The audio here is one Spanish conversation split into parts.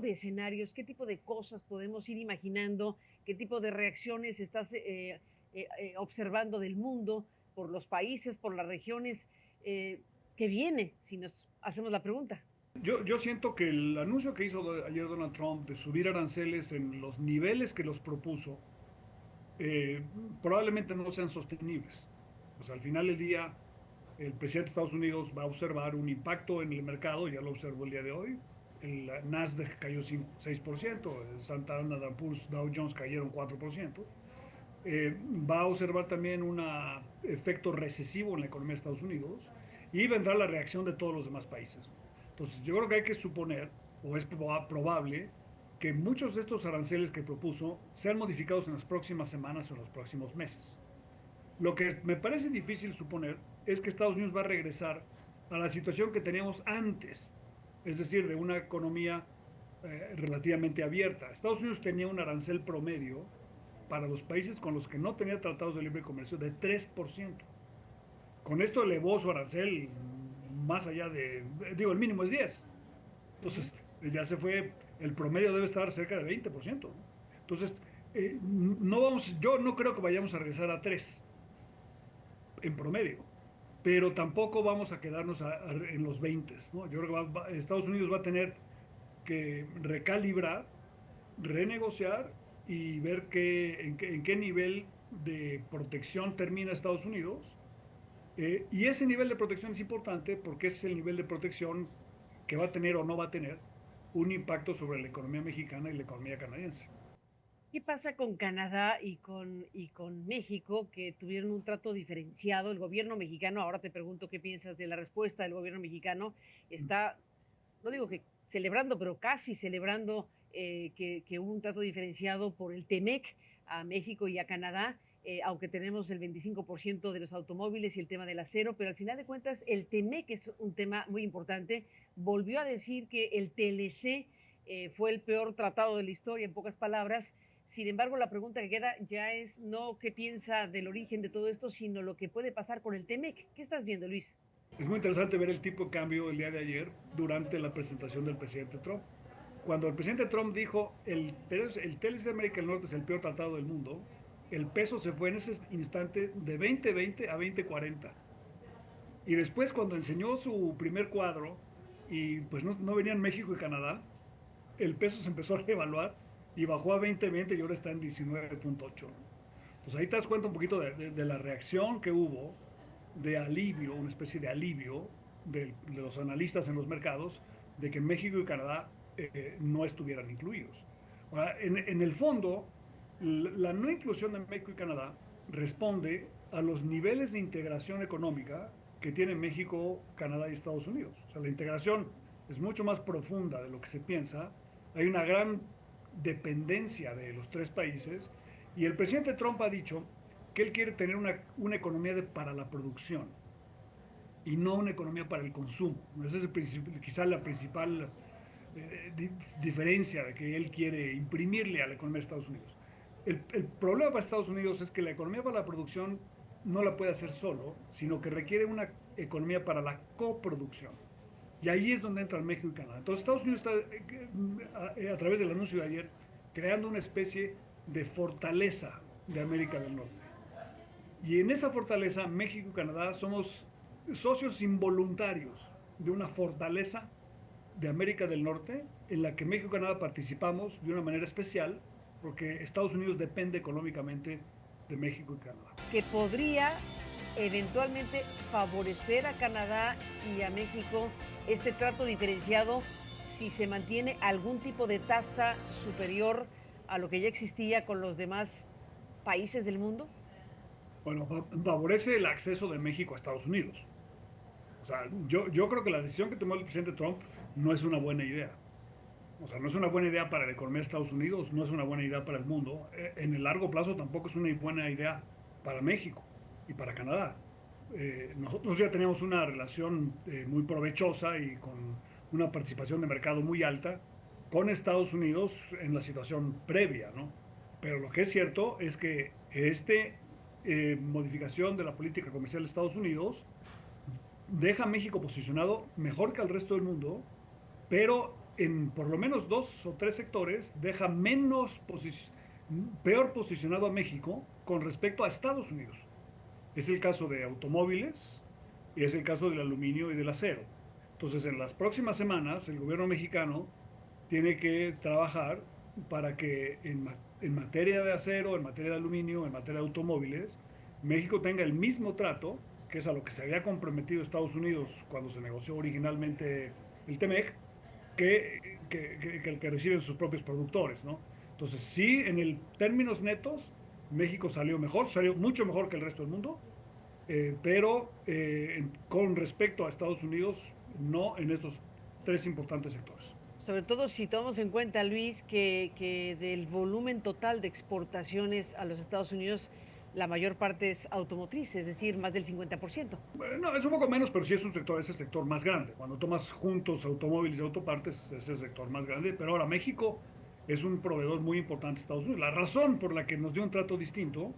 de escenarios, qué tipo de cosas podemos ir imaginando, qué tipo de reacciones estás observando del mundo, por los países, por las regiones, que viene, si nos hacemos la pregunta? Yo siento que el anuncio que hizo ayer Donald Trump de subir aranceles en los niveles que los propuso, eh, probablemente no sean sostenibles. O sea, al final del día, el presidente de Estados Unidos va a observar un impacto en el mercado, ya lo observó el día de hoy. El Nasdaq cayó 6%, el Standard Poor's, Dow Jones cayeron 4%. Va a observar también un efecto recesivo en la economía de Estados Unidos y vendrá la reacción de todos los demás países. Entonces, yo creo que hay que suponer, o es probable, que muchos de estos aranceles que propuso sean modificados en las próximas semanas o en los próximos meses. Lo que me parece difícil suponer es que Estados Unidos va a regresar a la situación que teníamos antes, es decir, de una economía relativamente abierta. Estados Unidos tenía un arancel promedio para los países con los que no tenía tratados de libre comercio de 3%. Con esto elevó su arancel más allá digo, el mínimo es 10. Ujú. Entonces, ya se fue, el promedio debe estar cerca de 20%, ¿no? Entonces, no vamos, yo no creo que vayamos a regresar a 3 en promedio, pero tampoco vamos a quedarnos en los 20, ¿no? Yo creo que Estados Unidos va a tener que recalibrar, renegociar y ver en qué nivel de protección termina Estados Unidos. Y ese nivel de protección es importante porque ese es el nivel de protección que va a tener o no va a tener un impacto sobre la economía mexicana y la economía canadiense. ¿Qué pasa con Canadá y con México, que tuvieron un trato diferenciado? El gobierno mexicano, ahora te pregunto qué piensas de la respuesta del gobierno mexicano, está, no digo que celebrando, pero casi celebrando que hubo un trato diferenciado por el TEMEC a México y a Canadá, aunque tenemos el 25% de los automóviles y el tema del acero, pero al final de cuentas el TEMEC es un tema muy importante. Volvió a decir que el TLC fue el peor tratado de la historia, en pocas palabras. Sin embargo, la pregunta que queda ya es no qué piensa del origen de todo esto, sino lo que puede pasar con el TEMEC. ¿Qué estás viendo, Luis? Es muy interesante ver el tipo de cambio el día de ayer durante la presentación del presidente Trump. Cuando el presidente Trump dijo el TLC de América del Norte es el peor tratado del mundo, el peso se fue en ese instante de 2020 a 2040. Y después cuando enseñó su primer cuadro y pues no venían México y Canadá, el peso se empezó a reevaluar y bajó a 20.20 y ahora está en 19.8, ¿no? Entonces ahí te das cuenta un poquito de la reacción que hubo de alivio, una especie de alivio de los analistas en los mercados de que México y Canadá no estuvieran incluidos. Ahora, en el fondo, la no inclusión de México y Canadá responde a los niveles de integración económica que tienen México, Canadá y Estados Unidos. O sea, la integración es mucho más profunda de lo que se piensa. Hay una gran dependencia de los tres países y el presidente Trump ha dicho que él quiere tener una economía para la producción y no una economía para el consumo. Esa es quizá la principal diferencia de que él quiere imprimirle a la economía de Estados Unidos. El problema para Estados Unidos es que la economía para la producción no la puede hacer solo, sino que requiere una economía para la coproducción. Y ahí es donde entran México y Canadá. Entonces Estados Unidos está, a través del anuncio de ayer, creando una especie de fortaleza de América del Norte. Y en esa fortaleza, México y Canadá somos socios involuntarios de una fortaleza de América del Norte en la que México y Canadá participamos de una manera especial porque Estados Unidos depende económicamente de México y Canadá. Que podría eventualmente favorecer a Canadá y a México este trato diferenciado si se mantiene algún tipo de tasa superior a lo que ya existía con los demás países del mundo? Bueno, favorece el acceso de México a Estados Unidos. O sea, yo creo que la decisión que tomó el presidente Trump no es una buena idea. O sea, no es una buena idea para la economía de Estados Unidos, no es una buena idea para el mundo. En el largo plazo tampoco es una buena idea para México y para Canadá. Nosotros ya teníamos una relación muy provechosa y con una participación de mercado muy alta con Estados Unidos en la situación previa, ¿no? Pero lo que es cierto es que modificación de la política comercial de Estados Unidos deja a México posicionado mejor que al resto del mundo, pero en por lo menos 2 o 3 sectores deja peor posicionado a México con respecto a Estados Unidos. Es el caso de automóviles y es el caso del aluminio y del acero. Entonces, en las próximas semanas, el gobierno mexicano tiene que trabajar para que en materia de acero, en materia de aluminio, en materia de automóviles, México tenga el mismo trato, que es a lo que se había comprometido Estados Unidos cuando se negoció originalmente el TEMEC, que el que reciben sus propios productores, ¿no? Entonces, sí, en el términos netos, México salió mucho mejor que el resto del mundo, pero con respecto a Estados Unidos, no en estos 3 importantes sectores. Sobre todo si tomamos en cuenta, Luis, que del volumen total de exportaciones a los Estados Unidos, la mayor parte es automotriz, es decir, más del 50%. Bueno, es un poco menos, pero sí es el sector más grande. Cuando tomas juntos automóviles y autopartes, es el sector más grande. Pero ahora México es un proveedor muy importante de Estados Unidos. La razón por la que nos dio un trato distinto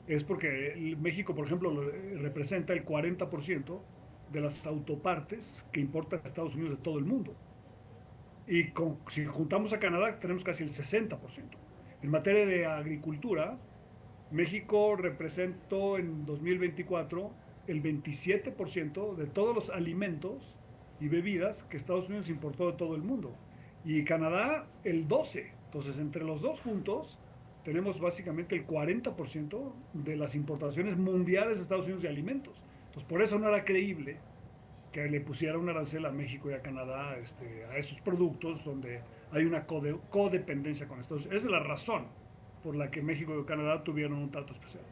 es porque México, por ejemplo, representa el 40% de las autopartes que importa a Estados Unidos de todo el mundo. Y si juntamos a Canadá, tenemos casi el 60%. En materia de agricultura, México representó en 2024 el 27% de todos los alimentos y bebidas que Estados Unidos importó de todo el mundo. Y Canadá el 12%. Entonces, entre los dos juntos, tenemos básicamente el 40% de las importaciones mundiales de Estados Unidos de alimentos. Entonces, por eso no era creíble que le pusiera un arancel a México y a Canadá a esos productos donde hay una codependencia con Estados Unidos. Esa es la razón por la que México y Canadá tuvieron un trato especial.